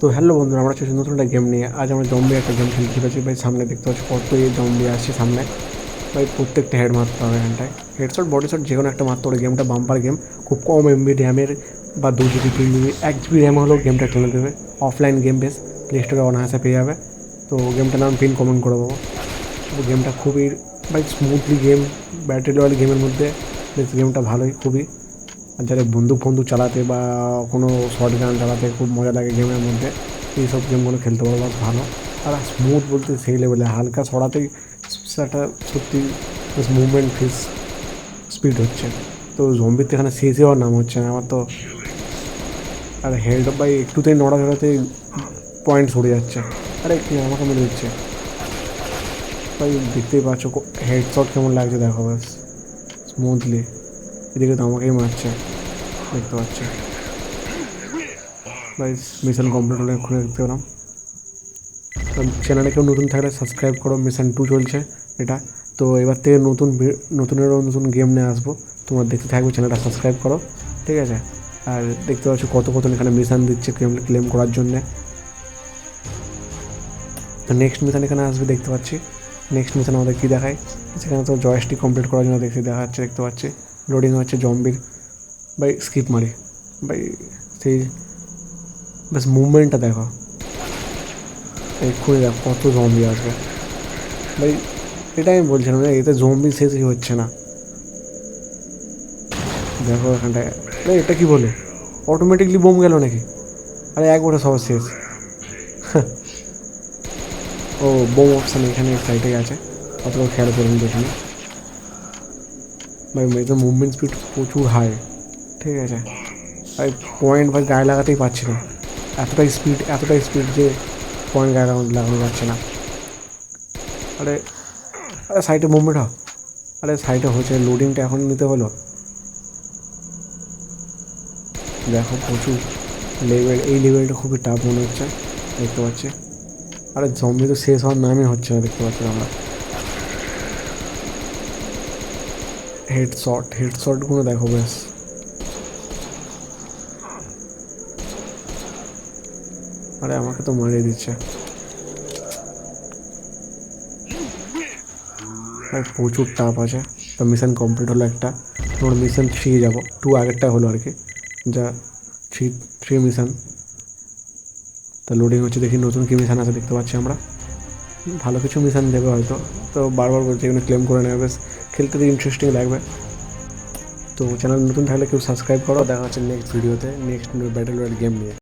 তো হ্যালো বন্ধুরা, আমরা চলছি নতুন একটা গেম নিয়ে। আজ আমরা জম্বি একটা গেম খেলতে চলেছি ভাই। সামনে দেখতে পাচ্ছি কত জম্বি আসছে সামনে ভাই। প্রত্যেকটা হেড মারতে হবে এখানটায়, হেডশট বডি শট যে কোনো একটা মারতে হবে। গেমটা বাম্পার গেম, খুব কম এমবি র্যামের বা 2 জিবি 3 জিবি 1 জিবি র্যাম হলেও গেমটা খেলে দেবে। অফলাইন গেম বেস, প্লে স্টোরে অনায়াসে পেয়ে যাবে। তো গেমটার নাম পিন কমেন্ট করে দেবো। তো গেমটা খুবই ভাই স্মুথলি গেম, ব্যাটারি রয়্যাল গেমের মধ্যে বেশ গেমটা ভালোই খুবই। আর যারা বন্দুক ফন্দুক চালাতে বা কোনো শর্ট গান চালাতে খুব মজা লাগে গেমের মধ্যে, এইসব গেমগুলো খেলতে পারো বেশ ভালো। আর স্মুথ বলতে সেই লেভেলে, হালকা ছড়াতেই একটা সত্যি মুভমেন্ট ফিস স্পিড হচ্ছে। তো জম্বিতে এখানে শেষ হওয়ার নাম হচ্ছে না আমার তো। আর হেড বাই একটুতেই নড়াচড়াতেই পয়েন্ট সরে যাচ্ছে। আরে কি আমাকে মেরে দিচ্ছে ভাই, দেখতেই পাচ্ছ হেড শট কেমন লাগছে, দেখো ব্যাস স্মুথলি। এদিকে তো আমাকেই মারছে, দেখতে পাচ্ছি ভাই। মিশন কমপ্লিট হলে এক্ষুনি দেখতে পেলাম। তো চ্যানেলে কেউ নতুন থাকলে সাবস্ক্রাইব করো, মিশন 2 চলছে এটা। তো এবার থেকে নতুনেরও নতুন গেম নিয়ে আসবো, তোমার দেখতে থাকবে, চ্যানেলটা সাবস্ক্রাইব করো, ঠিক আছে। আর দেখতে পাচ্ছ কত কত এখানে মিশন দিচ্ছে ক্লেম করার জন্যে। তো নেক্সট মিশন এখানে আসবে, দেখতে পাচ্ছি। নেক্সট মিশন আমাদের কী দেখায়, সেখানে তো জয়স্টিক কমপ্লিট করার জন্য দেখা যাচ্ছে, দেখতে পাচ্ছি লোডিং হচ্ছে জম্বির। ভাই স্কিপ মারি ভাই, সেই বাস মুভমেন্টটা দেখো, এক্ষুনি দেখো কত জম্বি আসবে ভাই। এটা আমি বলছিলাম না, এতে জম্বি শেষই হচ্ছে না। দেখো এখানটায়, আরে এটা কি বলে, অটোমেটিকলি বোম গেল নাকি? আরে একবারে সবার শেষ। ও, বোম অপশান এখানে সাইডে আছে, অতটাও খেয়াল করুন দেখিনি ভাই। মেয়েদের মুভমেন্ট স্পিড প্রচুর হাই, ঠিক আছে ভাই। পয়েন্ট ভাই গায়ে লাগাতেই পারছি না, এতটাই স্পিড যে পয়েন্ট গায়ে লাগানো যাচ্ছে না। আরে আরে সাইডে মুভমেন্ট হয়, আরে সাইডে হচ্ছে, লোডিংটা এখন নিতে হলো। দেখো প্রচুর লেভেল, এই লেভেলটা খুবই টাফ মনে হচ্ছে, দেখতে পাচ্ছি। আরে জম্বি তো শেষ হওয়ার নামই হচ্ছে না, দেখতে পাচ্ছি আমরা। হেডশটগুলো দেখো ব্যাস। আরে আমাকে তো মারিয়ে দিচ্ছে ভাই, প্রচুর টাফ আছে। তো মিশন কমপ্লিট হলো একটা। তোমার মিশন 3 যাবো, 2 আগেরটা হলো আর কি, যা থ্রি থ্রি মিশন। তো লোডিং হচ্ছে, দেখি নতুন কী মিশন আছে, দেখতে পাচ্ছি আমরা। ভালো কিছু মিশন দেবে হয়তো। তো বারবার বলছি এখানে ক্লেম করে নেবে, বেশ খেলতে তো ইন্টারেস্টিং লাগবে। তো চ্যানেল নতুন থাকলে কেউ সাবস্ক্রাইব করো। দেখা হচ্ছে নেক্সট ভিডিওতে, নেক্সট ব্যাটেল রয়্যাল গেম নিয়ে।